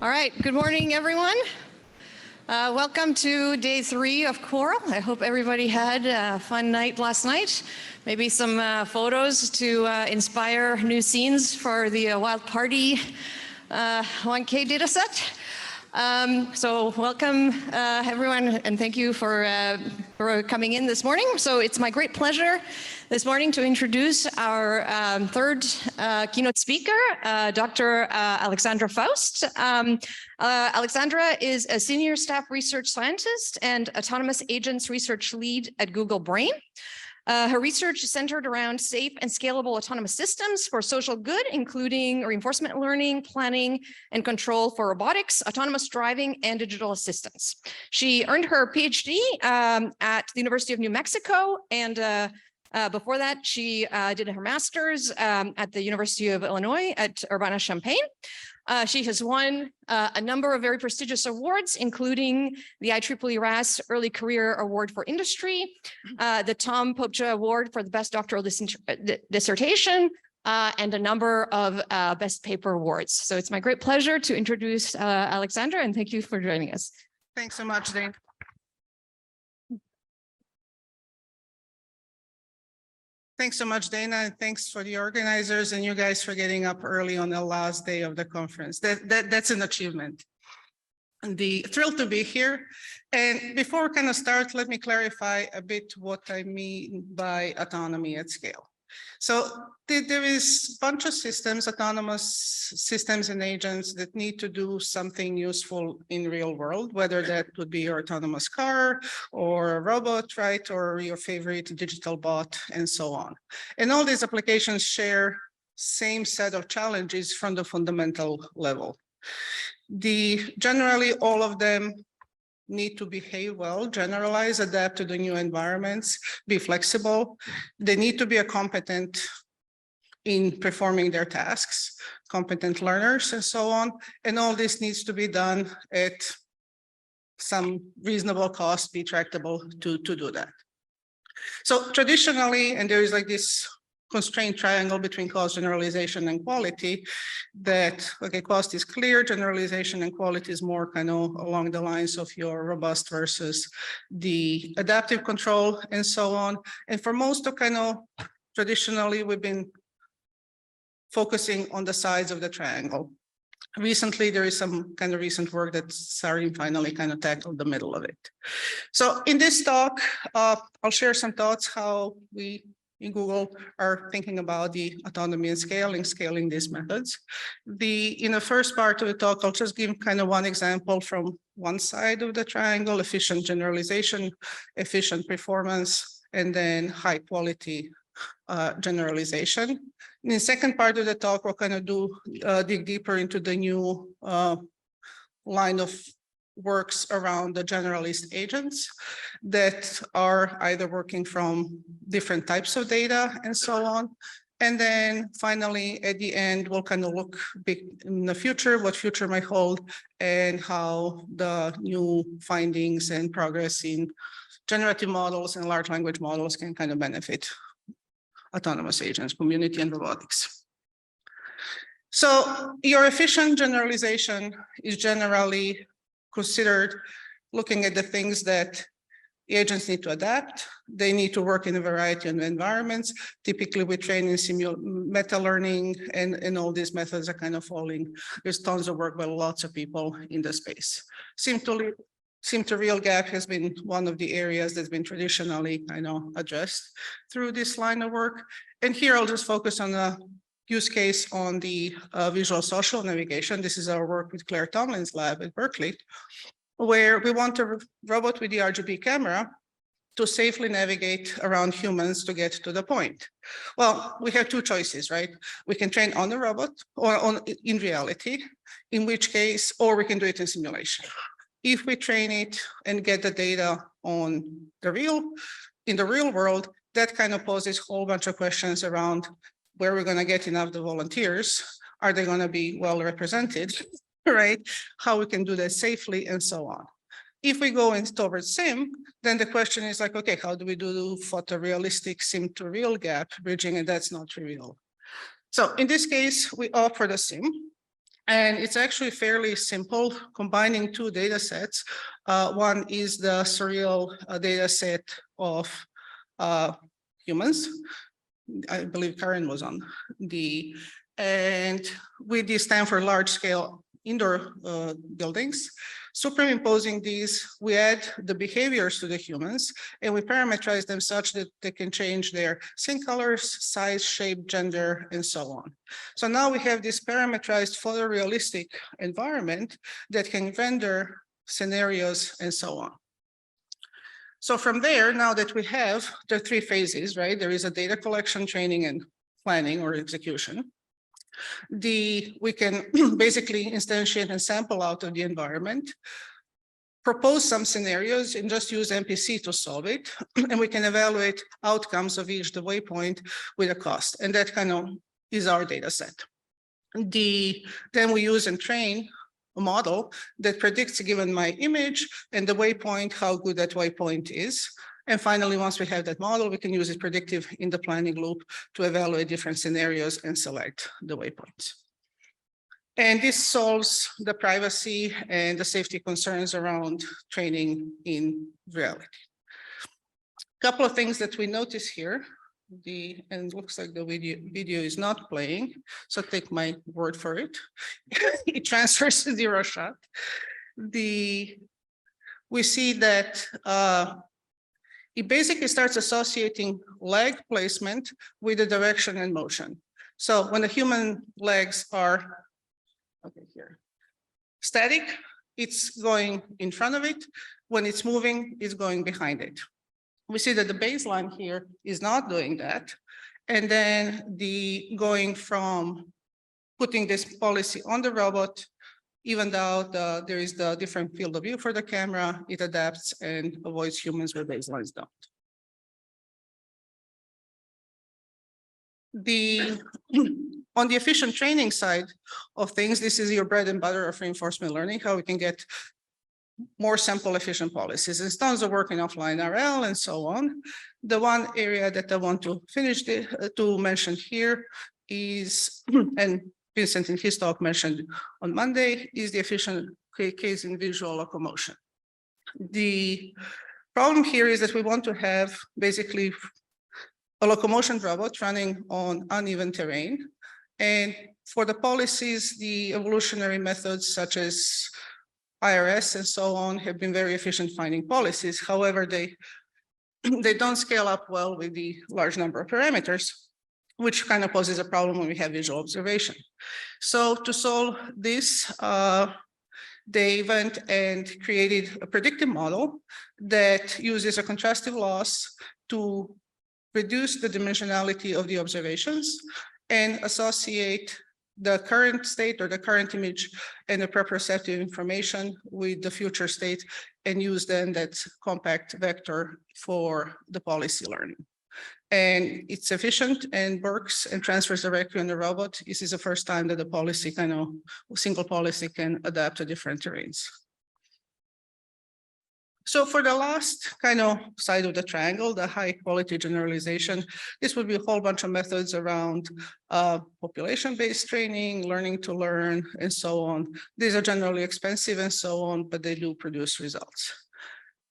All right, good morning, everyone. Welcome to day 3 of CoRL. I hope everybody had a fun night last night. Maybe some photos to inspire new scenes for the Wild Party 1K dataset. So welcome everyone, and thank you for coming in this morning. So it's my great pleasure this morning to introduce our third keynote speaker, Dr. Aleksandra Faust. Aleksandra is a senior staff research scientist and autonomous agents research lead at Google Brain. Her research is centered around safe and scalable autonomous systems for social good, including reinforcement learning, planning, and control for robotics, autonomous driving, and digital assistance. She earned her PhD at the University of New Mexico, and before that, she did her master's at the University of Illinois at Urbana-Champaign. She has won a number of very prestigious awards, including the IEEE RAS Early Career Award for Industry, the Tom Popcha Award for the Best Doctoral Dissertation, and a number of Best Paper Awards. So it's my great pleasure to introduce Aleksandra, and thank you for joining us. Thanks so much, Dane. Thanks so much, Dana, and thanks for the organizers and you guys for getting up early on the last day of the conference. That's an achievement. Thrilled to be here. And before we kind of start, let me clarify a bit what I mean by autonomy at scale. So there is a bunch of systems, autonomous systems and agents that need to do something useful in real world, whether that would be your autonomous car or a robot, right? Or your favorite digital bot and so on. And all these applications share same set of challenges from the fundamental level. Generally, all of them need to behave well, generalize, adapt to the new environments, be flexible. They need to be competent in performing their tasks, competent learners, and so on. And all this needs to be done at some reasonable cost, be tractable to do that. So traditionally, and there is like this constraint triangle between cost, generalization, and quality, that, okay, cost is clear, generalization and quality is more kind of along the lines of your robust versus the adaptive control and so on. And for most of kind of traditionally, we've been focusing on the sides of the triangle. Recently, there is some kind of recent work that Sarin finally kind of tackled the middle of it. So in this talk, I'll share some thoughts how we in Google are thinking about the autonomy and scaling these methods. In the first part of the talk, I'll just give kind of one example from one side of the triangle: efficient generalization, efficient performance, and then high quality generalization. In the second part of the talk, we'll kind of dig deeper into the new line of works around the generalist agents that are either working from different types of data and so on. And then finally, at the end, we'll kind of look big in the future, what future might hold, and how the new findings and progress in generative models and large language models can kind of benefit autonomous agents, community, and robotics. So your efficient generalization is generally considered looking at the things that the agents need to adapt. They need to work in a variety of environments. Typically, we train in meta learning, and all these methods are kind of falling. There's tons of work by lots of people in the space. Sim to real gap has been one of the areas that's been traditionally, addressed through this line of work. And here I'll just focus on a use case on the visual social navigation. This is our work with Claire Tomlin's lab at Berkeley, where we want a robot with the RGB camera to safely navigate around humans to get to the point. Well, we have two choices, right? We can train on the robot or in reality, in which case, or we can do it in simulation. If we train it and get the data in the real world, that kind of poses a whole bunch of questions around where we're going to get enough of the volunteers. Are they going to be well represented, right? How we can do that safely and so on. If we go towards sim, then the question is like, okay, how do we do photorealistic sim to real gap bridging? And that's not trivial. So in this case, we offer the sim. And it's actually fairly simple, combining two data sets. One is the surreal data set of humans. I believe Karen was on and with this Stanford large scale indoor buildings. Superimposing these, we add the behaviors to the humans and we parameterize them such that they can change their skin colors, size, shape, gender, and so on. So now we have this parameterized photorealistic environment that can render scenarios and so on. So from there, now that we have the three phases, right? There is a data collection, training, and planning or execution. We can basically instantiate and sample out of the environment, propose some scenarios and just use MPC to solve it. And we can evaluate outcomes of each the waypoint with a cost. And that kind of is our data set. Then we use and train a model that predicts, given my image and the waypoint, how good that waypoint is. And finally, once we have that model, we can use it predictive in the planning loop to evaluate different scenarios and select the waypoints. And this solves the privacy and the safety concerns around training in reality. A couple of things that we notice here, and it looks like the video is not playing, so take my word for it. It transfers to zero shot. We see that it basically starts associating leg placement with the direction and motion. So when the human legs are static, it's going in front of it. When it's moving, it's going behind it. We see that the baseline here is not doing that. And then going from putting this policy on the robot, even though there is the different field of view for the camera, it adapts and avoids humans where baselines don't. On the efficient training side of things, this is your bread and butter of reinforcement learning, how we can get more sample efficient policies. There's tons of work in offline RL and so on. The one area that I want to to mention here is, and Vincent in his talk mentioned on Monday, is the efficient case in visual locomotion. The problem here is that we want to have basically a locomotion robot running on uneven terrain. And for the policies, the evolutionary methods such as IRS and so on have been very efficient finding policies. However, they don't scale up well with the large number of parameters, which kind of poses a problem when we have visual observation. So to solve this, they went and created a predictive model that uses a contrastive loss to reduce the dimensionality of the observations and associate the current state or the current image and the proprioceptive information with the future state and use then that compact vector for the policy learning. And it's efficient and works and transfers directly on the robot. This is the first time that the policy single policy can adapt to different terrains. So for the last side of the triangle, the high quality generalization, this would be a whole bunch of methods around population-based training, learning to learn, and so on. These are generally expensive and so on, but they do produce results.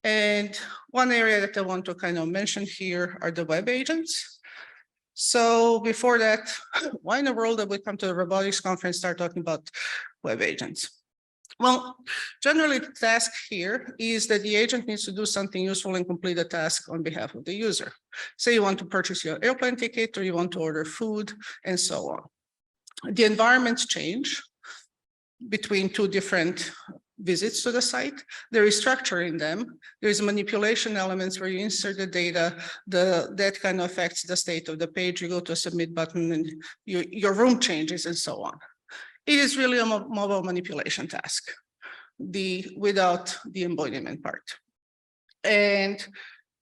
And one area that I want to mention here are the web agents. So before that, why in the world did we come to the robotics conference and start talking about web agents? Well, generally the task here is that the agent needs to do something useful and complete a task on behalf of the user. Say you want to purchase your airplane ticket or you want to order food and so on. The environments change between two different visits to the site. There is structure in them. There is manipulation elements where you insert the data, that kind of affects the state of the page. You go to a submit button and your room changes and so on. It is really a mobile manipulation task, without the embodiment part. And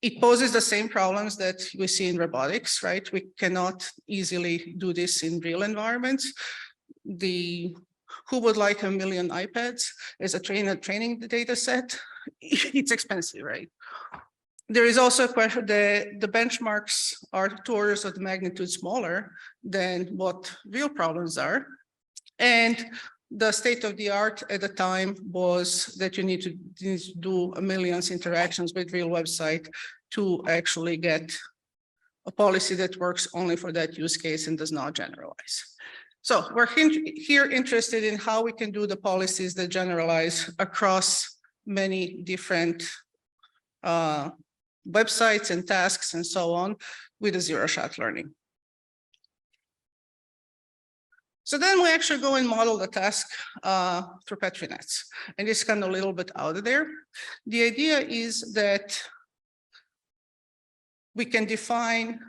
it poses the same problems that we see in robotics, right? We cannot easily do this in real environments. Who would like 1 million iPads as a training data set? It's expensive, right? There is also a question that the benchmarks are 2 orders of the magnitude smaller than what real problems are. And The state of the art at the time was that you need to do millions interactions with real website to actually get a policy that works only for that use case and does not generalize. So we're here interested in how we can do the policies that generalize across many different websites and tasks and so on with a zero-shot learning. So then we actually go and model the task through Petri nets. And it's kind of a little bit out of there. The idea is that we can define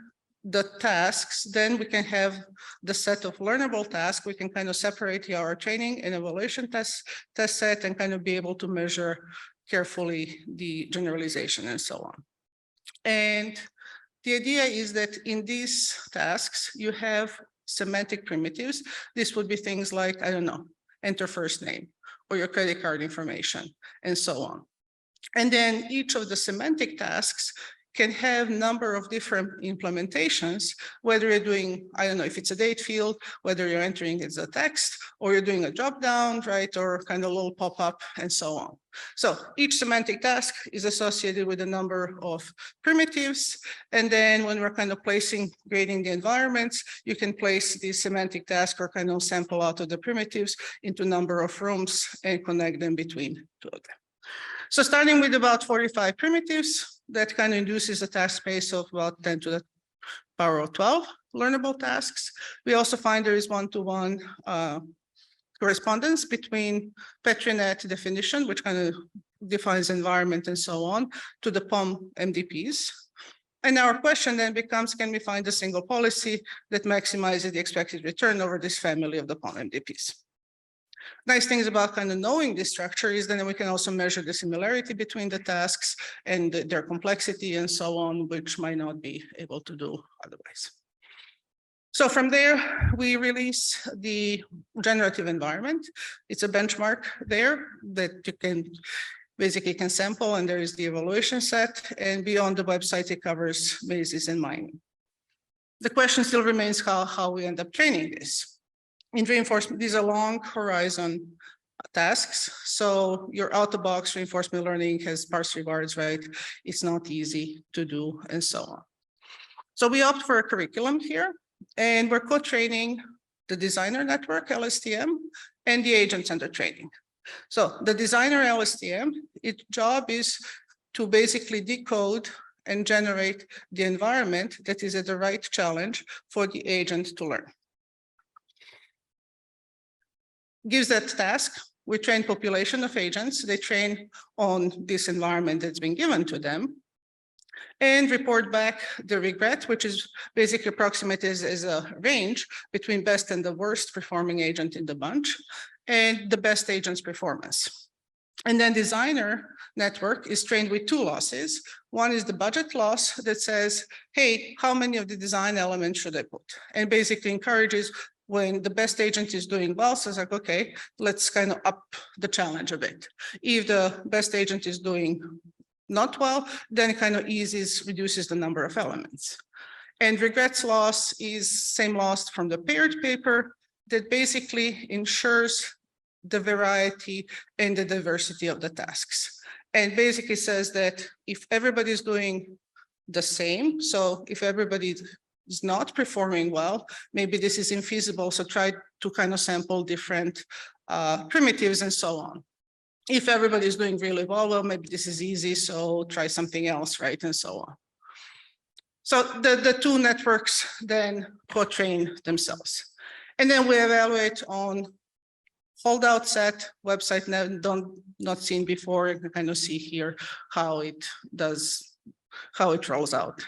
the tasks, then we can have the set of learnable tasks. We can kind of separate our training and evaluation test set and kind of be able to measure carefully the generalization and so on. And the idea is that in these tasks, you have semantic primitives. This would be things like, I don't know, enter first name or your credit card information and so on. And then each of the semantic tasks can have a number of different implementations, whether you're doing, I don't know, if it's a date field, whether you're entering it as a text, or you're doing a drop down, right, or kind of a little pop-up and so on. So each semantic task is associated with a number of primitives. And then when we're kind of grading the environments, you can place the semantic task or kind of sample out of the primitives into a number of rooms and connect them between two of them. So starting with about 45 primitives, that kind of induces a task space of about 10 to the power of 12 learnable tasks. We also find there is one-to-one correspondence between PetriNet definition, which kind of defines environment and so on, to the POM MDPs. And our question then becomes, can we find a single policy that maximizes the expected return over this family of the POM MDPs? Nice things about kind of knowing this structure is then we can also measure the similarity between the tasks and their complexity and so on, which might not be able to do otherwise. So from there, we release the generative environment. It's a benchmark there that you can basically sample, and there is the evaluation set, and beyond the website, it covers basis and mining. The question still remains how we end up training this. In reinforcement, these are long horizon tasks. So your out-of-box reinforcement learning has sparse rewards, right? It's not easy to do and so on. So we opt for a curriculum here, and we're co-training the designer network, LSTM, and the agents under training. So the designer LSTM, its job is to basically decode and generate the environment that is at the right challenge for the agent to learn. Gives that task, we train population of agents, they train on this environment that's been given to them, and report back the regret, which is basically approximated as a range between best and the worst performing agent in the bunch, and the best agent's performance. And then designer network is trained with two losses. One is the budget loss that says, hey, how many of the design elements should I put? And basically encourages when the best agent is doing well, so it's like, okay, let's kind of up the challenge a bit. If the best agent is doing not well, then it kind of reduces the number of elements. And regrets loss is same loss from the paired paper that basically ensures the variety and the diversity of the tasks. And basically says that if everybody's doing the same, so if everybody is not performing well, maybe this is infeasible, so try to kind of sample different primitives and so on. If everybody is doing really well, maybe this is easy, so try something else, right, and so on. So the two networks then co-train themselves. And then we evaluate on holdout set, website not seen before, you can kind of see here how it rolls out.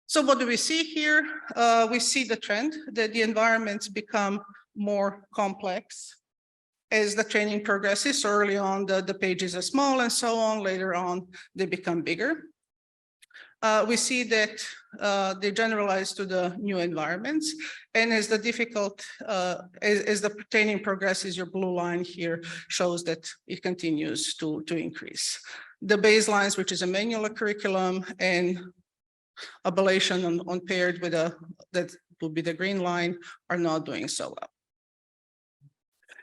So what do we see here? We see the trend that the environments become more complex as the training progresses. So early on, the pages are small and so on. Later on, they become bigger. We see that they generalize to the new environments. And as the as the training progresses, your blue line here shows that it continues to increase. The baselines, which is a manual curriculum, and ablation on paired with that would be the green line, are not doing so well.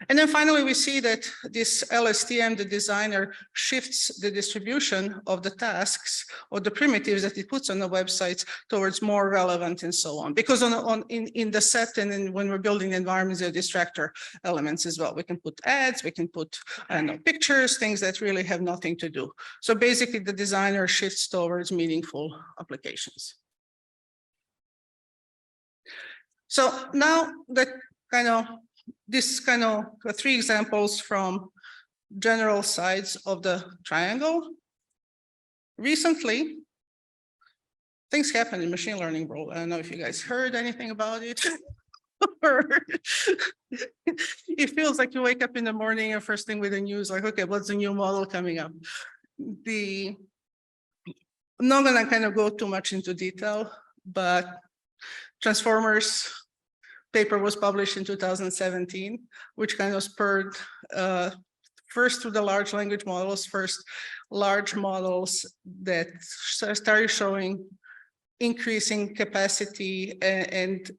And then finally, we see that this LSTM, the designer, shifts the distribution of the tasks or the primitives that it puts on the websites towards more relevant and so on. Because in the set and when we're building environments, there are distractor elements as well. We can put ads, we can put pictures, things that really have nothing to do. So basically, the designer shifts towards meaningful applications. So now that this three examples from general sides of the triangle. Recently, things happen in machine learning world. I don't know if you guys heard anything about it. It feels like you wake up in the morning and first thing with the news, like, okay, what's the new model coming up? I'm not gonna go too much into detail, but transformers paper was published in 2017, which spurred first through the large language models, large models that started showing increasing capacity and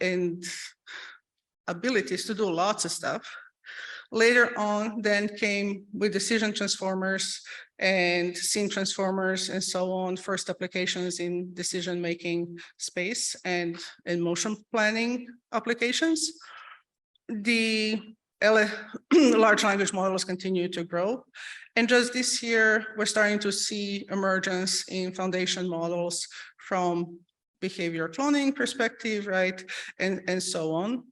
abilities to do lots of stuff. Later on, then came with decision transformers and scene transformers and so on, first applications in decision-making space and in motion planning applications. The large language models continue to grow. And just this year, we're starting to see emergence in foundation models from behavior cloning perspective, right? And so on.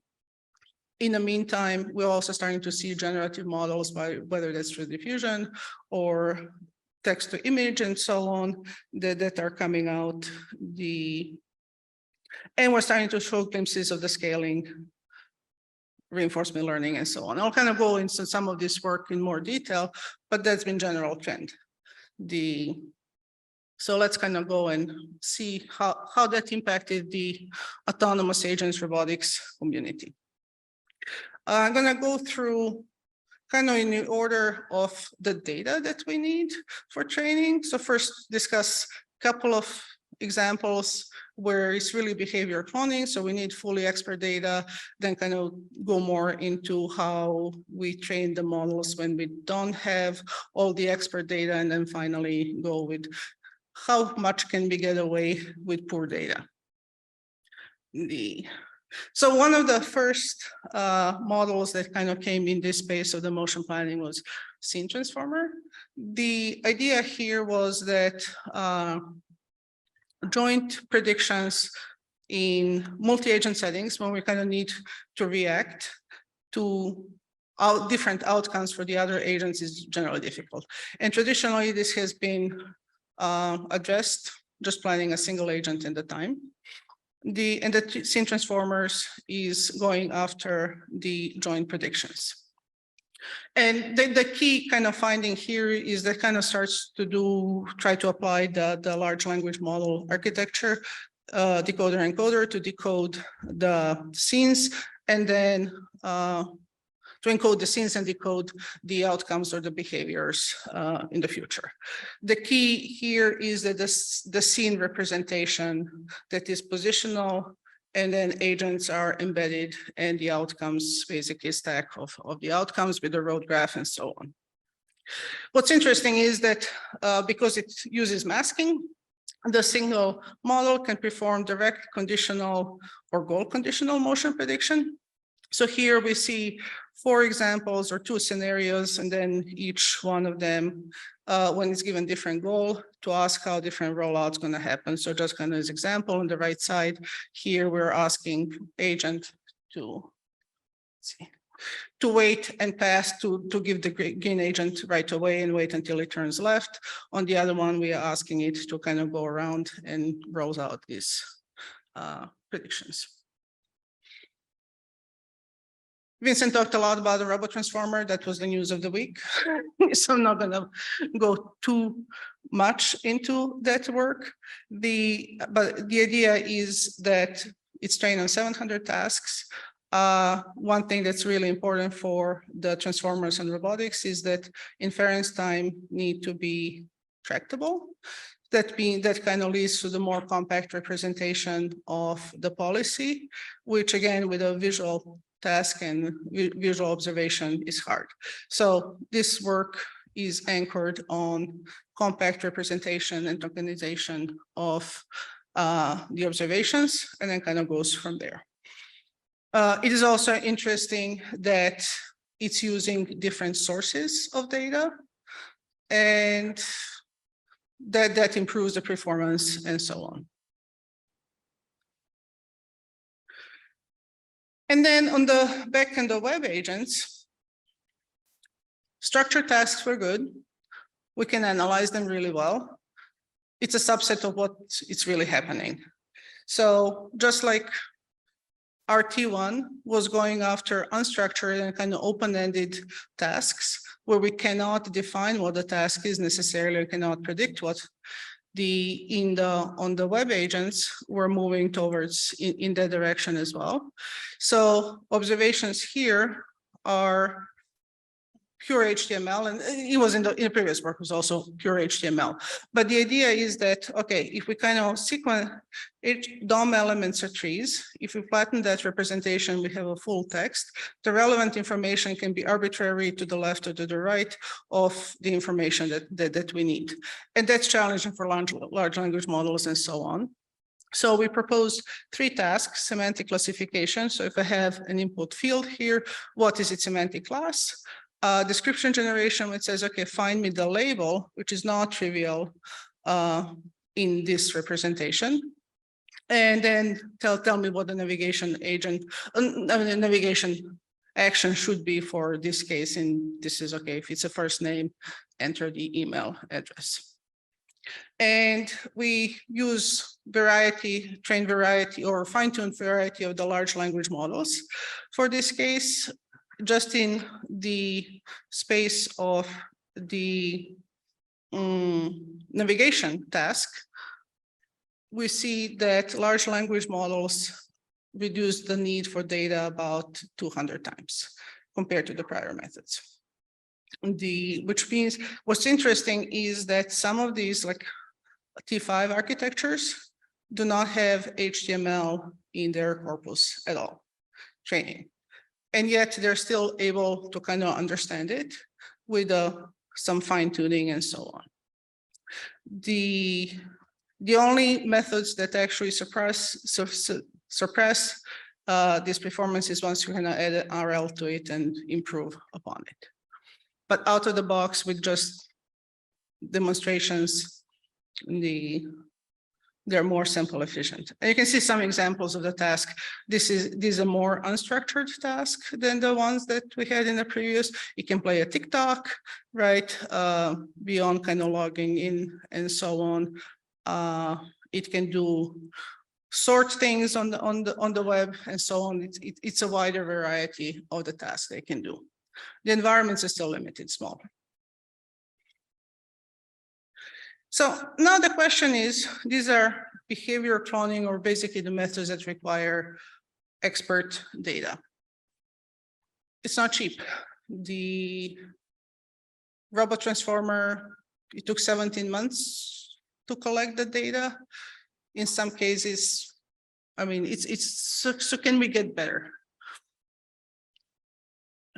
In the meantime, we're also starting to see generative models, by whether that's through diffusion or text to image and so on, that are coming out. And we're starting to show glimpses of the scaling, reinforcement learning, and so on. I'll go into some of this work in more detail, but that's been general trend. So let's go and see how that impacted the autonomous agents robotics community. I'm going to go through in the order of the data that we need for training. So first discuss a couple of examples where it's really behavior cloning. So we need fully expert data, then go more into how we train the models when we don't have all the expert data, and then finally go with how much can we get away with poor data. So one of the first models that came in this space of the motion planning was scene transformer. The idea here was that joint predictions in multi-agent settings, when we need to react to different outcomes for the other agents, is generally difficult. And traditionally, this has been addressed just planning a single agent at a time. And the scene transformers is going after the joint predictions. And the key finding here is that starts to try to apply the large language model architecture, decoder encoder, to decode the scenes, and then to encode the scenes and decode the outcomes or the behaviors in the future. The key here is that the scene representation that is positional, and then agents are embedded, and the outcomes basically stack of the outcomes with the road graph and so on. What's interesting is that because it uses masking, the single model can perform direct conditional or goal conditional motion prediction. So here we see 4 examples or 2 scenarios, and then each one of them, when it's given different goal, to ask how different rollouts going to happen. So just as example, on the right side here, we're asking agent to wait and pass to give the green agent right away and wait until it turns left. On the other one, we are asking it to go around and rolls out these predictions. Vincent talked a lot about the robot transformer. That was the news of the week. So I'm not going to go too much into that work. But the idea is that it's trained on 700 tasks. One thing that's really important for the transformers and robotics is that inference time need to be tractable. that kind of leads to the more compact representation of the policy, which again, with a visual task and visual observation is hard. So this work is anchored on compact representation and tokenization of the observations, and then kind of goes from there. It is also interesting that it's using different sources of data, and that improves the performance and so on. And then on the back end of web agents, structured tasks were good. We can analyze them really well. It's a subset of what is really happening. So just like RT1 was going after unstructured and kind of open-ended tasks where we cannot define what the task is necessarily, or cannot predict what, on the web agents, we're moving towards in that direction as well. So observations here are pure HTML, and it was in the previous work was also pure HTML. But the idea is that, okay, if we kind of sequence DOM elements or trees, if we flatten that representation, we have a full text. The relevant information can be arbitrary to the left or to the right of the information that we need. And that's challenging for large language models and so on. So we proposed 3 tasks: semantic classification. So if I have an input field here, what is its semantic class? Description generation, which says, okay, find me the label, which is not trivial in this representation. And then tell me what the navigation agent, the navigation action should be for this case. And this is okay, if it's a first name, enter the email address. And we use variety, train variety, or fine-tuned variety of the large language models. For this case, just in the space of the navigation task, we see that large language models reduce the need for data about 200 times compared to the prior methods. Which means what's interesting is that some of these, like T5 architectures, do not have HTML in their corpus at all, training. And yet they're still able to kind of understand it with some fine tuning and so on. The only methods that actually suppress this performance is once you kind of add an RL to it and improve upon it. But out of the box with just demonstrations, they're more sample efficient. And you can see some examples of the task. This is a more unstructured task than the ones that we had in the previous. It can play a TikTok, right? Beyond kind of logging in and so on. It can do sort things on the web and so on. It's a wider variety of the tasks they can do. The environments are still limited, small. So now the question is, these are behavior cloning, or basically the methods that require expert data. It's not cheap. The robot transformer, it took 17 months to collect the data. In some cases, I mean, so can we get better?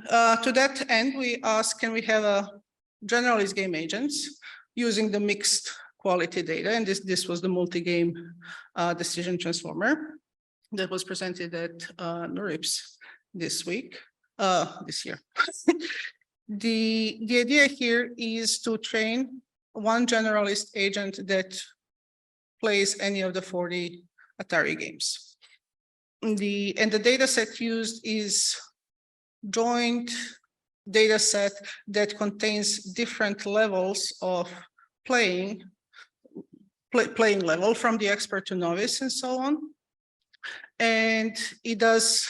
To that end, we asked, can we have a generalized game agents using the mixed quality data? And this was the multi-game decision transformer that was presented at NeurIPS this year. The idea here is to train one generalist agent that plays any of the 40 Atari games. And the data set used is joint data set that contains different levels of playing level, from the expert to novice and so on. And it does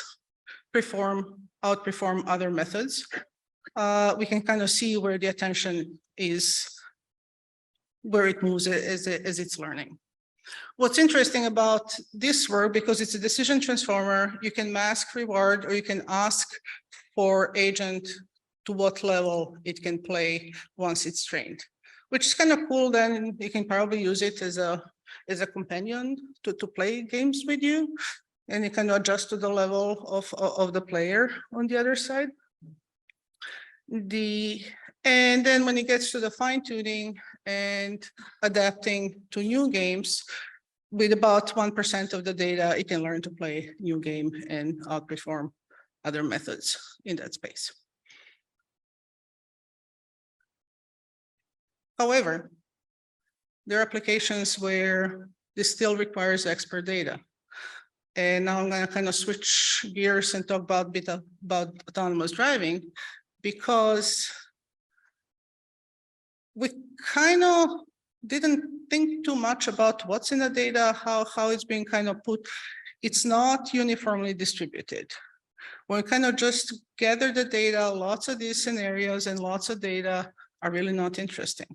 outperform other methods. We can kind of see where the attention is, where it moves as it's learning. What's interesting about this work, because it's a decision transformer, you can mask reward, or you can ask for agent to what level it can play once it's trained. which is kind of cool. Then you can probably use it as a companion to play games with you, and you can adjust to the level of the player on the other side. And then when it gets to the fine tuning and adapting to new games, with about 1% of the data, it can learn to play new game and outperform other methods in that space. However, there are applications where this still requires expert data. And now I'm going to kind of switch gears and talk about a bit about autonomous driving, because we kind of didn't think too much about what's in the data, how it's being kind of put. It's not uniformly distributed. When we kind of just gather the data, lots of these scenarios and lots of data are really not interesting.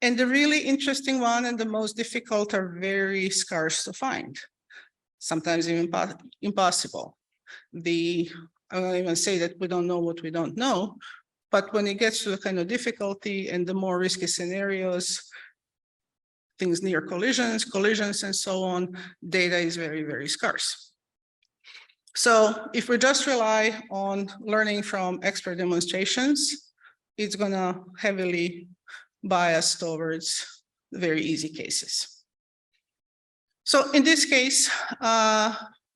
And the really interesting one and the most difficult are very scarce to find, sometimes even impossible. I won't even say that we don't know what we don't know, but when it gets to the kind of difficulty and the more risky scenarios, things near collisions, and so on, data is very, very scarce. So if we just rely on learning from expert demonstrations, it's going to heavily bias towards very easy cases. So in this case,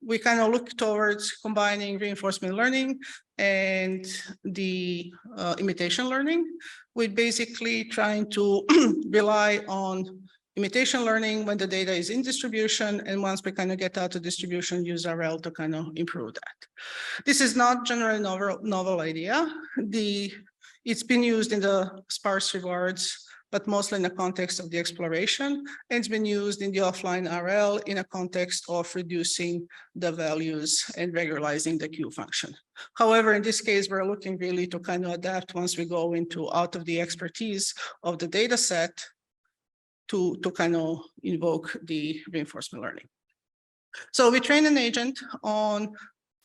we kind of look towards combining reinforcement learning and the imitation learning, with basically trying to rely on imitation learning when the data is in distribution, and once we kind of get out of distribution, use RL to kind of improve that. This is not generally novel idea. It's been used in the sparse rewards, but mostly in the context of the exploration, and it's been used in the offline RL in a context of reducing the values and regularizing the Q function. However, in this case, we're looking really to kind of adapt once we go into out of the expertise of the data set to kind of invoke the reinforcement learning. So we train an agent on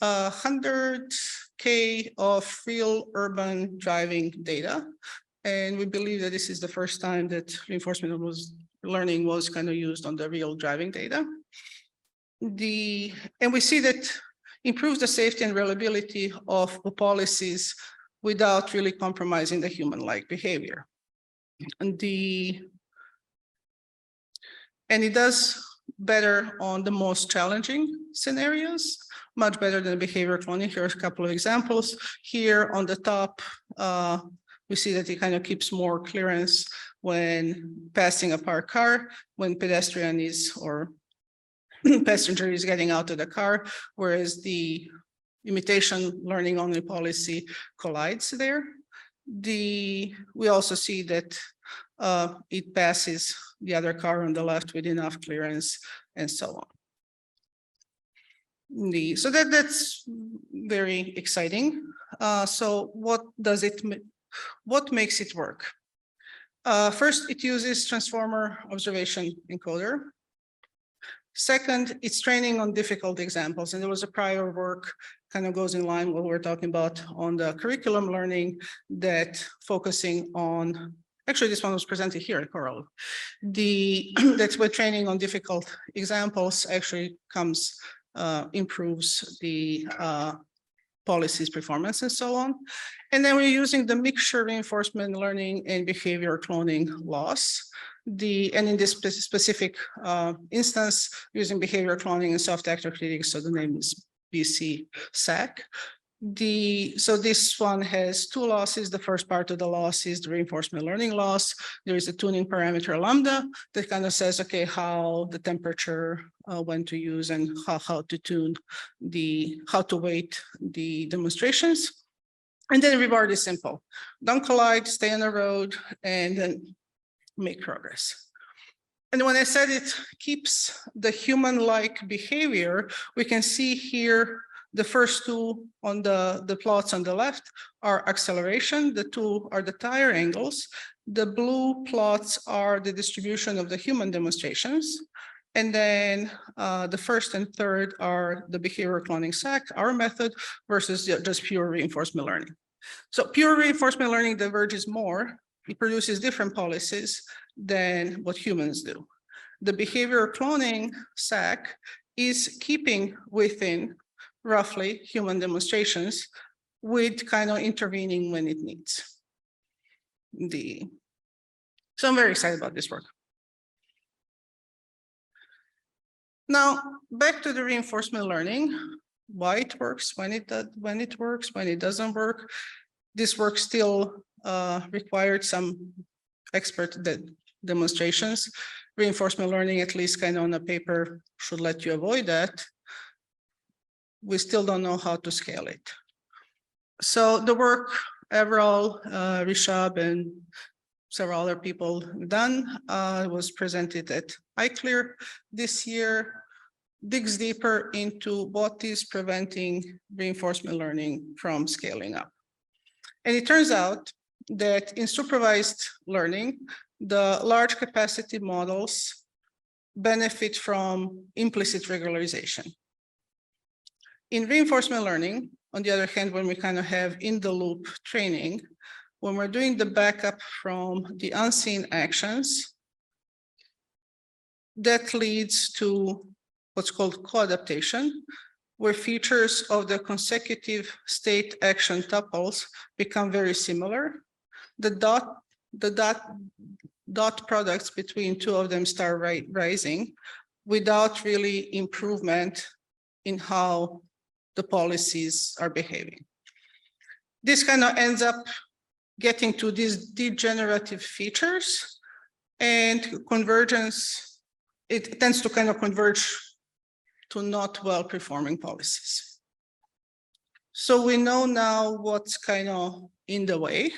100K of real urban driving data. And we believe that this is the first time that reinforcement learning was kind of used on the real driving data. And we see that improves the safety and reliability of the policies without really compromising the human-like behavior. And it does better on the most challenging scenarios, much better than behavior cloning. Here's a couple of examples. Here on the top, we see that it kind of keeps more clearance when passing a parked car, when pedestrian is or passenger is getting out of the car, whereas the imitation learning only policy collides there. We also see that it passes the other car on the left with enough clearance, and so on. So that's very exciting. So what makes it work? First, it uses transformer observation encoder. Second, it's training on difficult examples, and there was a prior work kind of goes in line with what we're talking about on the curriculum learning, that focusing on, actually this one was presented here at CoRL. That's where training on difficult examples actually improves the policies performance and so on. And then we're using the mixture reinforcement learning and behavior cloning loss. And in this specific instance, using behavior cloning and soft actor critics, so the name is BC-SAC. So this one has two losses. The first part of the loss is the reinforcement learning loss. There is a tuning parameter lambda that kind of says, okay, how the temperature, when to use, and how to tune how to weight the demonstrations. And then reward is simple. Don't collide, stay on the road, and then make progress. And when I said it keeps the human-like behavior, we can see here the first two on the plots on the left are acceleration. The two are the tire angles. The blue plots are the distribution of the human demonstrations. And then the first and third are the behavior cloning SAC, our method, versus just pure reinforcement learning. So pure reinforcement learning diverges more it produces different policies than what humans do. The behavioral cloning SAC is keeping within roughly human demonstrations with kind of intervening when it needs. So I'm very excited about this work. Now, back to the reinforcement learning, why it works, when it works, when it doesn't work. This work still required some expert demonstrations. Reinforcement learning, at least kind of on a paper, should let you avoid that. We still don't know how to scale it. So the work Avril, Rishab, and several other people done was presented at iClear this year, digs deeper into what is preventing reinforcement learning from scaling up. And it turns out that in supervised learning, the large capacity models benefit from implicit regularization. In reinforcement learning, on the other hand, when we kind of have in the loop training, when we're doing the backup from the unseen actions, that leads to what's called co-adaptation, where features of the consecutive state action tuples become very similar. The dot products between two of them start rising without really improvement in how the policies are behaving. This kind of ends up getting to these degenerative features, and convergence, it tends to kind of converge to not well-performing policies. So we know now what's kind of in the way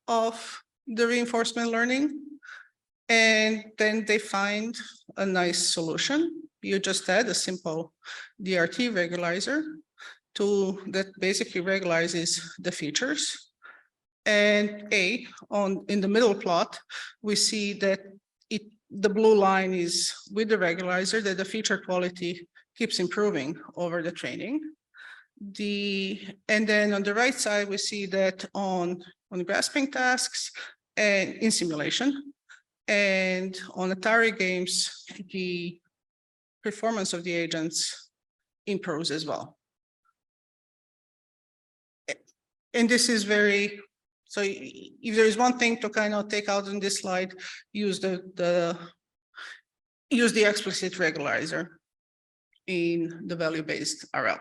of the reinforcement learning, and then they find a nice solution. You just add a simple DRT regularizer that basically regularizes the features. And in the middle plot, we see that the blue line is with the regularizer, that the feature quality keeps improving over the training. And then on the right side, we see that on grasping tasks and in simulation, and on Atari games, the performance of the agents improves as well. And this is very, so if there is one thing to kind of take out in this slide, use the explicit regularizer in the value-based RL.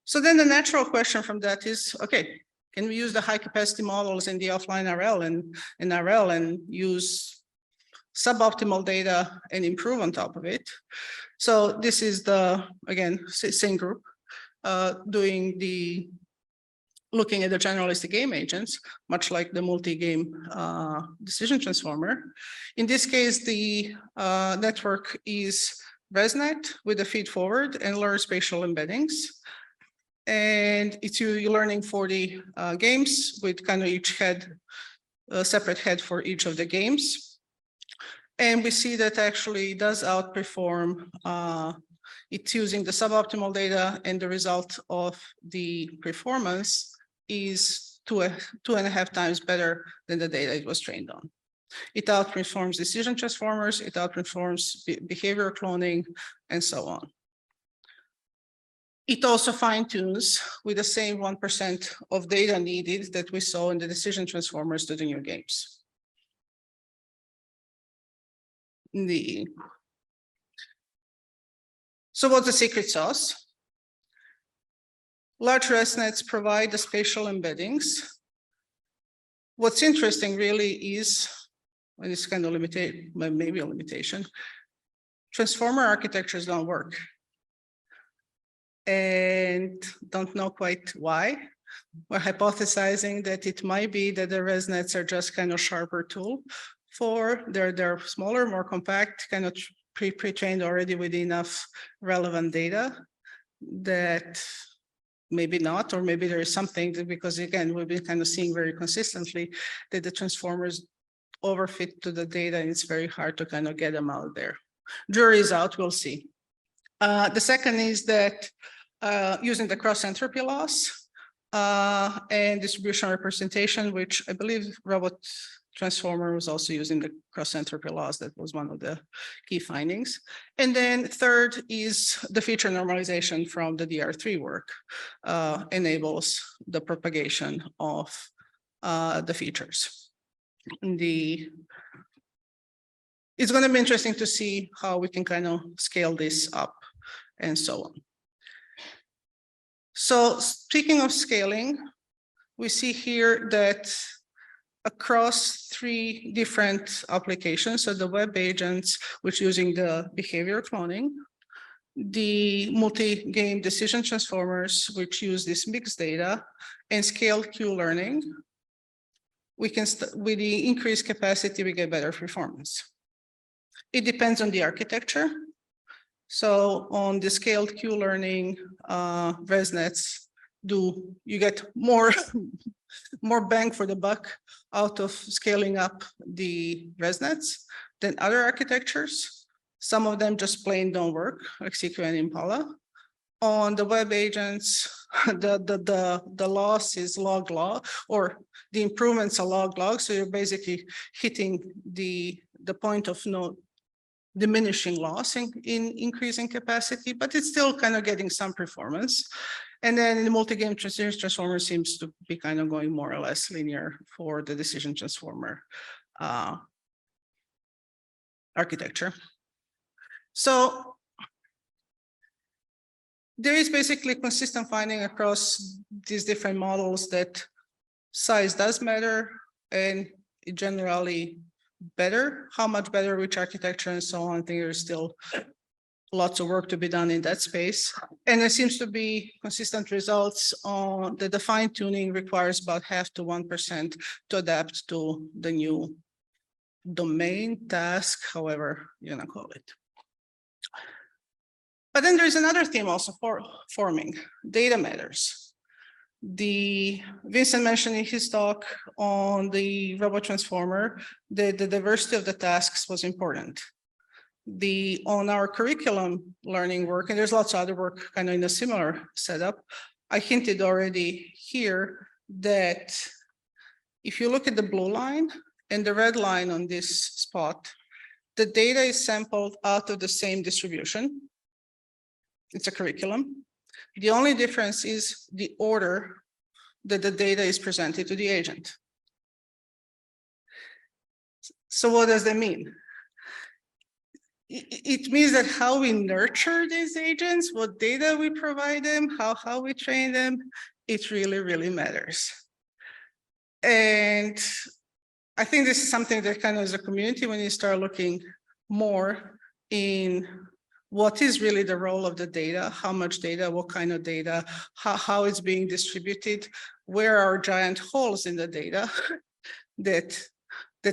So then the natural question from that is, okay, can we use the high capacity models in the offline RL and use suboptimal data and improve on top of it? So this is the, again, same group looking at the generalistic game agents, much like the multi-game decision transformer. In this case, the network is ResNet with a feed forward and learn spatial embeddings. And it's you learning 40 games with kind of each head, a separate head for each of the games. And we see that actually does outperform, it's using the suboptimal data, and the result of the performance is 2.5 times better than the data it was trained on. It outperforms decision transformers, it outperforms behavior cloning, and so on. It also fine-tunes with the same 1% of data needed that we saw in the decision transformers to the new games. So what's the secret sauce? Large ResNets provide the spatial embeddings. What's interesting really is, and it's kind of maybe a limitation, transformer architectures don't work. And don't know quite why. We're hypothesizing that it might be that the ResNets are just kind of sharper tool for, they're smaller, more compact, kind of pre-trained already with enough relevant data that maybe not, or maybe there is something that, because again, we've been kind of seeing very consistently that the transformers overfit to the data, and it's very hard to kind of get them out there. Jury's out, we'll see. The second is that using the cross entropy loss, and distribution representation, which I believe robot transformer was also using the cross entropy laws. That was one of the key findings. And then third is the feature normalization from the DR3 work enables the propagation of the features. It's going to be interesting to see how we can kind of scale this up and so on. So speaking of scaling, we see here that across 3 different applications, so the web agents, which using the behavior cloning, the multi-game decision transformers, which use this mixed data, and scaled Q learning, we can, with the increased capacity, we get better performance. It depends on the architecture. So on the scaled Q learning, ResNets you get more bang for the buck out of scaling up the ResNets than other architectures. Some of them just plain don't work, like CQ and Impala. On the web agents, the loss is log, or the improvements are log. So you're basically hitting the point of no diminishing loss in increasing capacity, but it's still kind of getting some performance. And then in the multi-game decision transformer seems to be kind of going more or less linear for the decision transformer architecture. So there is basically consistent finding across these different models that size does matter, and it generally better. How much better, which architecture and so on, I think there's still lots of work to be done in that space. And there seems to be consistent results on the fine tuning requires about 0.5 to 1% to adapt to the new domain task, however you're gonna call it. But then there's another theme also forming, data matters. Vincent mentioned in his talk on the robot transformer, the diversity of the tasks was important. On our curriculum learning work, and there's lots of other work kind of in a similar setup, I hinted already here that if you look at the blue line and the red line on this spot, the data is sampled out of the same distribution. It's a curriculum. The only difference is the order that the data is presented to the agent. So what does that mean? It means that how we nurture these agents, what data we provide them, how we train them, it really, really matters. And I think this is something that kind of as a community, when you start looking more in what is really the role of the data, how much data, what kind of data, how it's being distributed, where are giant holes in the data that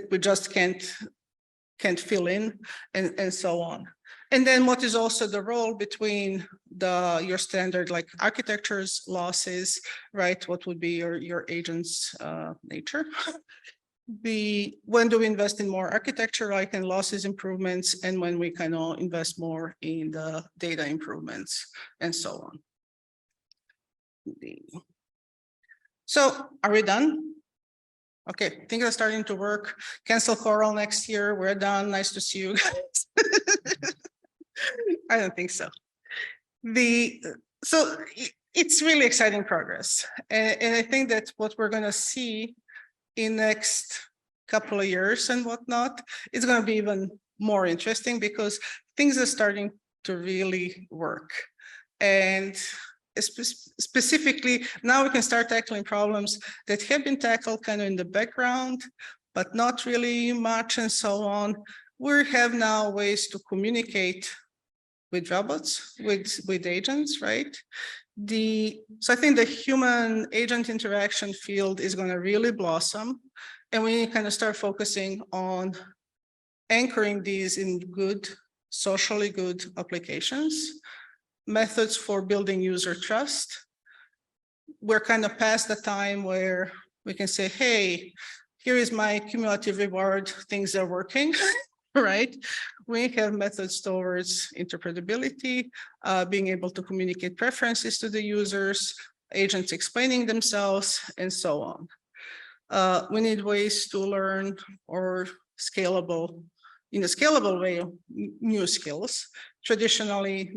we just can't fill in, and so on. And then what is also the role between your standard like architectures, losses, right? What would be your agent's nature? When do we invest in more architecture, like in losses improvements, and when we kind of invest more in the data improvements and so on. So are we done? Okay, things are starting to work. Cancel CoRL next year. We're done. Nice to see you guys. I don't think so. So it's really exciting progress. And I think that what we're going to see in next couple of years and whatnot, it's going to be even more interesting because things are starting to really work. And specifically, now we can start tackling problems that have been tackled kind of in the background, but not really much and so on. We have now ways to communicate with robots, with agents, right? So I think the human agent interaction field is going to really blossom, and we kind of start focusing on anchoring these in good, socially good applications, methods for building user trust. We're kind of past the time where we can say, hey, here is my cumulative reward, things are working, right? We have methods towards interpretability, being able to communicate preferences to the users, agents explaining themselves, and so on. We need ways to learn or scalable, in a scalable way, new skills. Traditionally,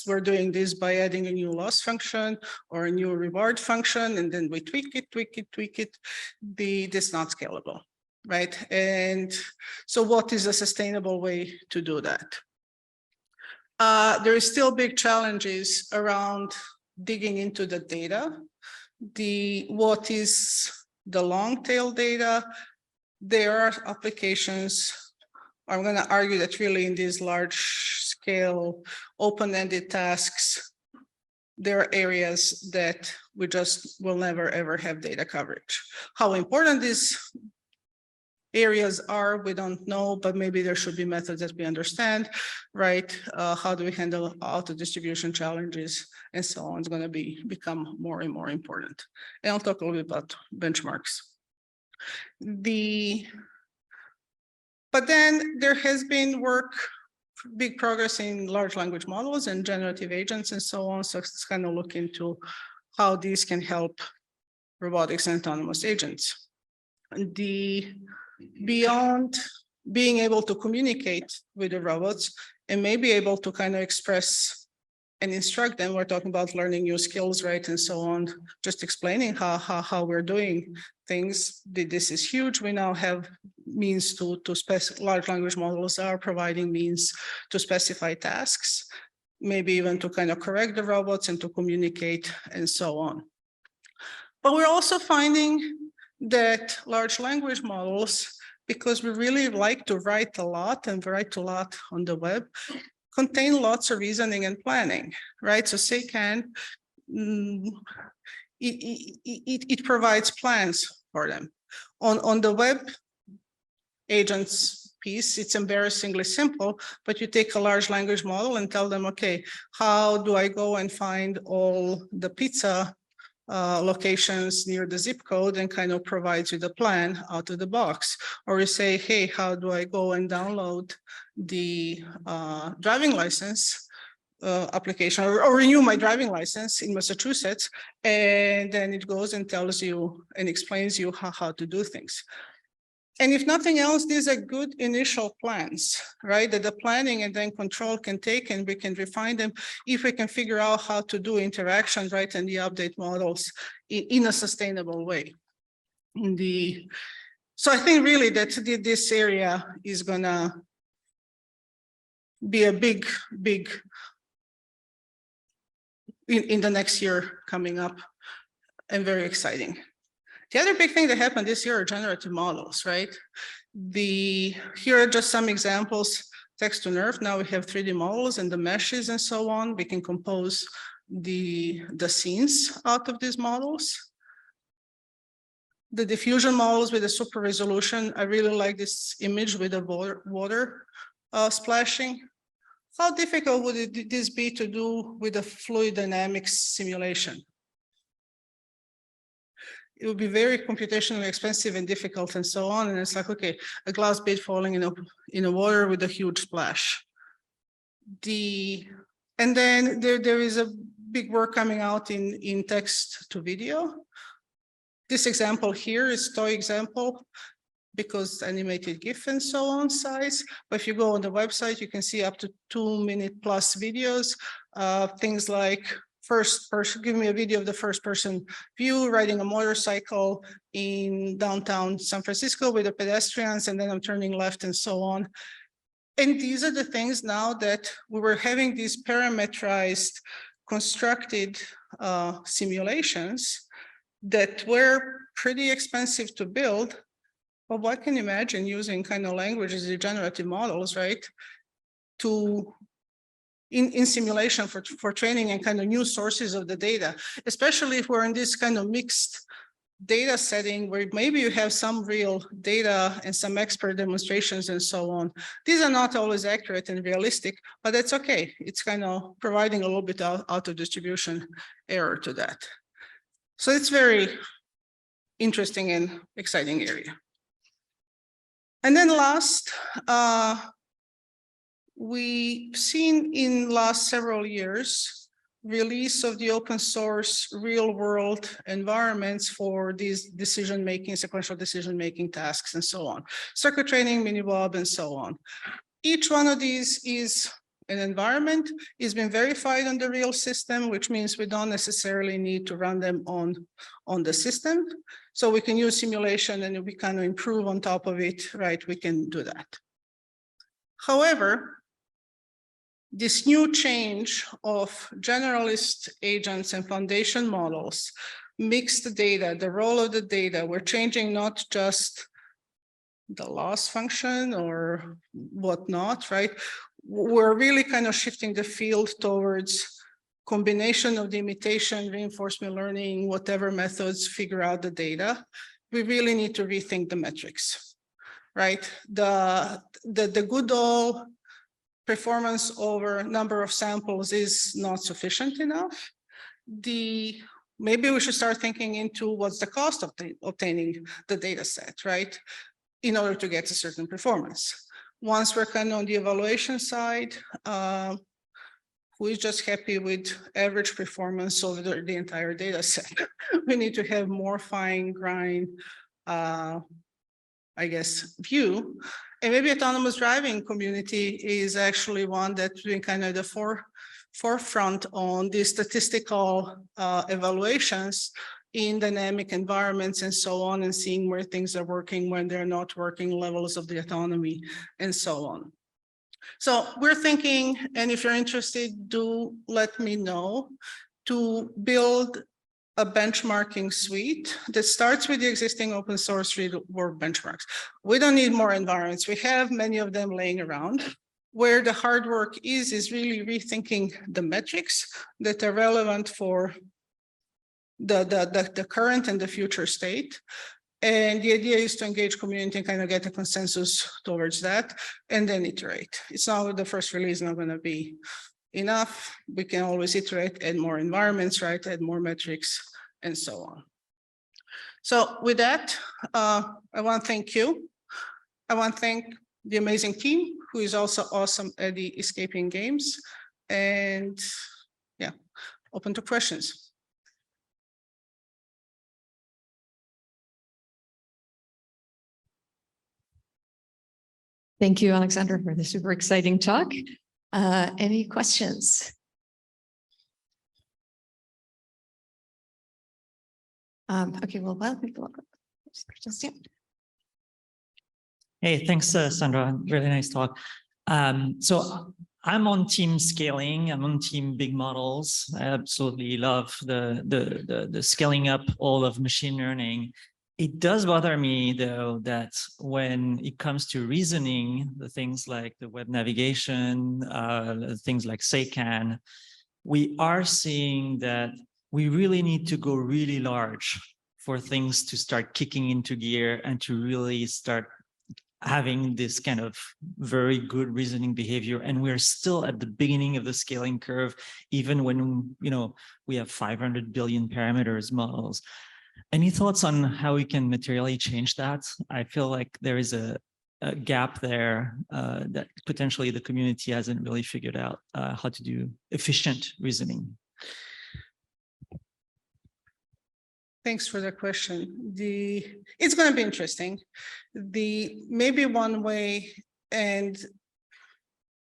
we're doing this by adding a new loss function or a new reward function, and then we tweak it. This is not scalable, right? And so what is a sustainable way to do that? There is still big challenges around digging into the data. What is the long tail data? There are applications. I'm going to argue that really in these large scale open-ended tasks, there are areas that we just will never ever have data coverage. How important these areas are, we don't know, but maybe there should be methods that we understand, right? How do we handle auto distribution challenges and so on is going to become more and more important. And I'll talk a little bit about benchmarks. But then there has been big progress in large language models and generative agents and so on. So it's kind of look into how these can help robotics and autonomous agents. Beyond being able to communicate with the robots and maybe able to kind of express and instruct them, we're talking about learning new skills, right, and so on, just explaining how we're doing things. This is huge. We now have means to large language models are providing means to specify tasks, maybe even to kind of correct the robots and to communicate and so on. But we're also finding that large language models, because we really like to write a lot and write a lot on the web, contain lots of reasoning and planning, right? So SayCan, it provides plans for them. On the web agents piece, it's embarrassingly simple, but you take a large language model and tell them, okay, how do I go and find all the pizza locations near the zip code, and kind of provides you the plan out of the box. Or you say, hey, how do I go and download the driving license application or renew my driving license in Massachusetts? And then it goes and tells you and explains you how to do things. And if nothing else, these are good initial plans, right? That the planning and then control can take, and we can refine them if we can figure out how to do interactions, right? And the update models in a sustainable way. So I think really that this area is gonna be a big in the next year coming up, and very exciting. The other big thing that happened this year are generative models, right? Here are just some examples. Text to nerve, now we have 3D models and the meshes and so on. We can compose the scenes out of these models. The diffusion models with the super resolution, I really like this image with the water splashing. How difficult would this be to do with a fluid dynamics simulation? It would be very computationally expensive and difficult and so on. And it's like, okay, a glass bead falling in a water with a huge splash. And then there is a big work coming out in text to video. This example here is toy example because animated GIF and so on size. But if you go on the website, you can see up to 2-minute plus videos, things like first person, give me a video of the first person view, riding a motorcycle in downtown San Francisco with the pedestrians, and then I'm turning left and so on. And these are the things now that we were having these parametrized, constructed simulations that were pretty expensive to build. But one can imagine using kind of languages, generative models, right? In simulation for training and kind of new sources of the data, especially if we're in this kind of mixed data setting where maybe you have some real data and some expert demonstrations and so on. These are not always accurate and realistic, but that's okay. It's kind of providing a little bit out of distribution error to that. So it's very interesting and exciting area. And then last, we've seen in last several years release of the open source real world environments for these decision-making, sequential decision-making tasks and so on. Circuit training, Minibob, and so on. Each one of these is an environment, is been verified on the real system, which means we don't necessarily need to run them on the system. So we can use simulation and we kind of improve on top of it, right? We can do that. However, this new change of generalist agents and foundation models, mixed data, the role of the data, we're changing not just the loss function or whatnot, right? We're really kind of shifting the field towards combination of the imitation, reinforcement learning, whatever methods figure out the data. We really need to rethink the metrics, right? The good old performance over number of samples is not sufficient enough. Maybe we should start thinking into what's the cost of obtaining the data set, right? In order to get a certain performance. Once we're kind of on the evaluation side, who is just happy with average performance over the entire data set? We need to have more fine grind, I guess, view. And maybe autonomous driving community is actually one that's doing kind of the forefront on the statistical evaluations in dynamic environments and so on, and seeing where things are working, when they're not working, levels of the autonomy, and so on. So we're thinking, and if you're interested, do let me know, to build a benchmarking suite that starts with the existing open source real-world benchmarks. We don't need more environments. We have many of them laying around. Where the hard work is really rethinking the metrics that are relevant for the current and the future state. And the idea is to engage community and kind of get a consensus towards that and then iterate. It's not the first release not going to be enough. We can always iterate, add more environments, right? Add more metrics and so on. So with that, I want to thank you. I want to thank the amazing team who is also awesome at the escaping games, and yeah, open to questions. Thank you, Aleksandra, for the super exciting talk. Any questions? Okay, well, questions, yeah. Hey, thanks, Sandra. Really nice talk. So I'm on team scaling. I'm on team big models. I absolutely love the scaling up all of machine learning. It does bother me, though, that when it comes to reasoning, the things like the web navigation, things like SECAN, we are seeing that we really need to go really large for things to start kicking into gear and to really start having this kind of very good reasoning behavior. And we're still at the beginning of the scaling curve, even when, you know, we have 500 billion parameters models. Any thoughts on how we can materially change that? I feel like there is a gap there that potentially the community hasn't really figured out how to do efficient reasoning. Thanks for the question. It's going to be interesting. Maybe one way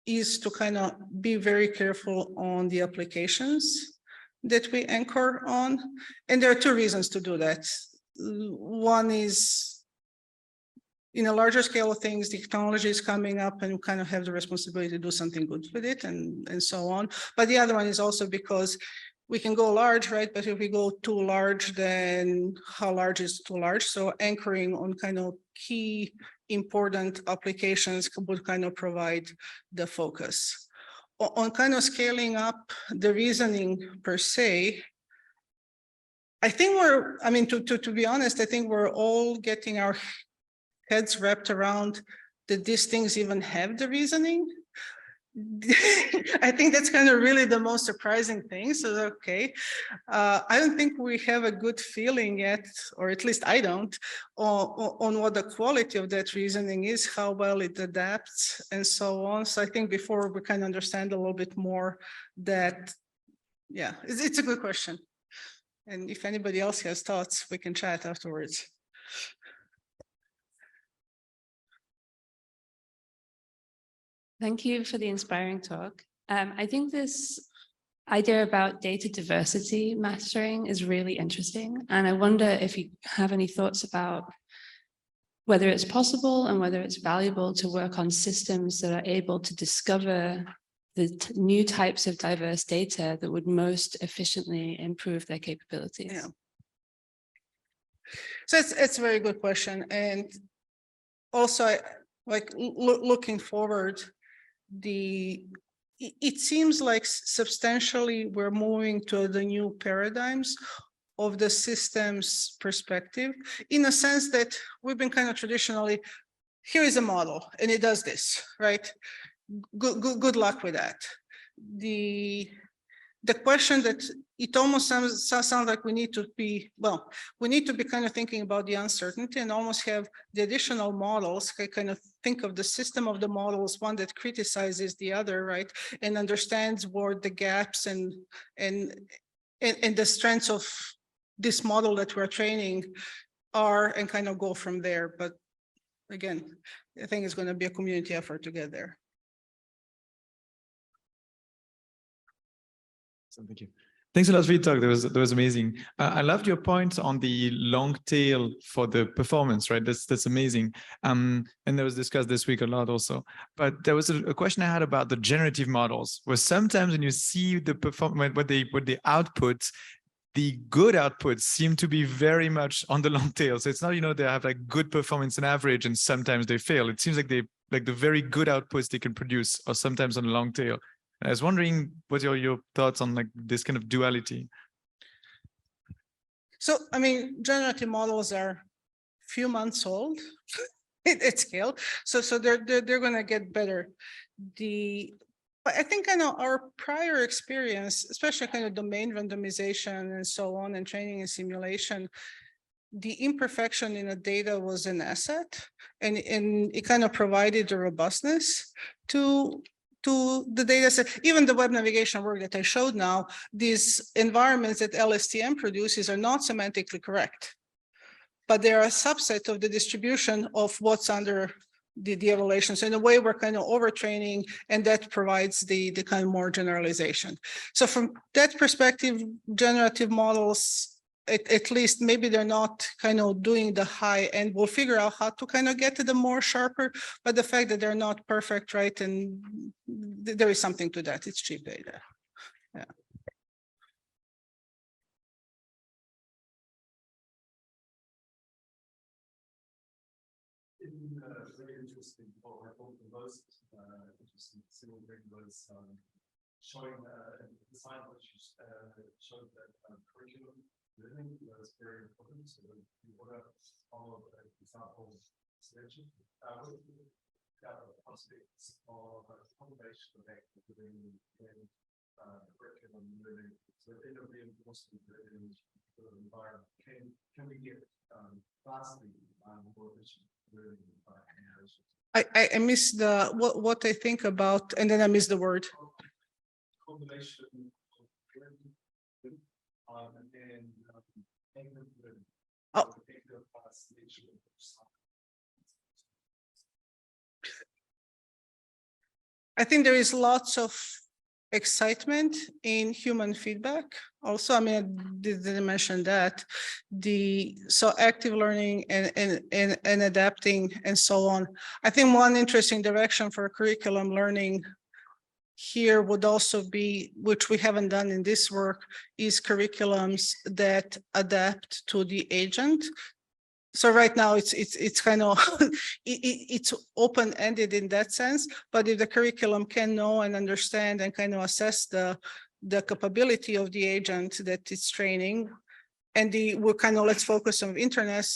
is to kind of be very careful on the applications that we anchor on. And there are two reasons to do that. One is, in a larger scale of things, the technology is coming up and we kind of have the responsibility to do something good with it and so on. But the other one is also because we can go large, right? But if we go too large, then how large is too large? So anchoring on kind of key important applications would kind of provide the focus. On kind of scaling up the reasoning per se, I think to be honest, I think we're all getting our heads wrapped around that these things even have the reasoning. I think that's kind of really the most surprising thing. So, okay, I don't think we have a good feeling yet, or at least I don't, on what the quality of that reasoning is, how well it adapts, and so on. So I think before we can understand a little bit more that Yeah, it's a good question. And if anybody else has thoughts, we can chat afterwards. Thank you for the inspiring talk. I think this idea about data diversity mastering is really interesting. And I wonder if you have any thoughts about whether it's possible and whether it's valuable to work on systems that are able to discover the new types of diverse data that would most efficiently improve their capabilities. Yeah. So it's a very good question. And also, looking forward, it seems like substantially we're moving to the new paradigms of the systems perspective, in a sense that we've been kind of traditionally, here is a model and it does this, right? Good luck with that. The question that it almost sounds like we need to be, well, we need to be kind of thinking about the uncertainty and almost have the additional models, kind of think of the system of the models, one that criticizes the other, right? And understands what the gaps and the strengths of this model that we're training are, and kind of go from there. But again, I think it's going to be a community effort to get there. Thank you. Thanks a lot for your talk. That was amazing. I loved your point on the long tail for the performance, right? That's amazing. And that was discussed this week a lot also. But there was a question I had about the generative models, where sometimes when you see the performance, what they output, the good outputs seem to be very much on the long tail. So it's not, they have like good performance and average, and sometimes they fail. It seems like the very good outputs they can produce are sometimes on the long tail. I was wondering what your thoughts on like this kind of duality. So, I mean, generative models are a few months old at scale. So they're going to get better. But I think our prior experience, especially kind of domain randomization and so on, and training and simulation, the imperfection in the data was an asset, and it kind of provided the robustness to the data set. Even the web navigation work that I showed now, these environments that LSTM produces are not semantically correct, but they are a subset of the distribution of what's under the evaluation. So in a way, we're kind of overtraining, and that provides the kind of more generalization. So from that perspective, generative models, at least maybe they're not kind of doing the high end. We'll figure out how to kind of get to the more sharper, but the fact that they're not perfect, right? And there is something to that. It's cheap data. Yeah. Very interesting. What I thought the most interesting single thing was showing the design which showed that curriculum learning was very important. So you want to follow the example selection with the aspects of combination of activity and curriculum learning. So in a reinforcement environment, can we get vastly more efficient? I miss the what I think about, and then I miss the word. Combination Oh. I think there is lots of excitement in human feedback. Also, I mean, I didn't mention that. So active learning and adapting and so on. I think one interesting direction for curriculum learning here would also be, which we haven't done in this work, is curriculums that adapt to the agent. So right now it's kind of it's open-ended in that sense, but if the curriculum can know and understand and kind of assess the capability of the agent that it's training, and we're kind of, let's focus on internet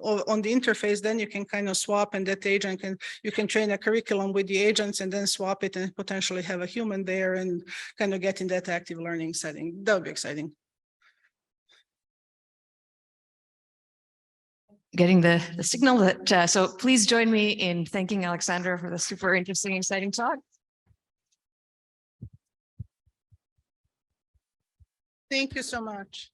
on the interface, then you can kind of swap, and that agent you can train a curriculum with the agents and then swap it and potentially have a human there and kind of get in that active learning setting. That would be exciting. Getting the signal that, so please join me in thanking Aleksandra for the super interesting, exciting talk. Thank you so much.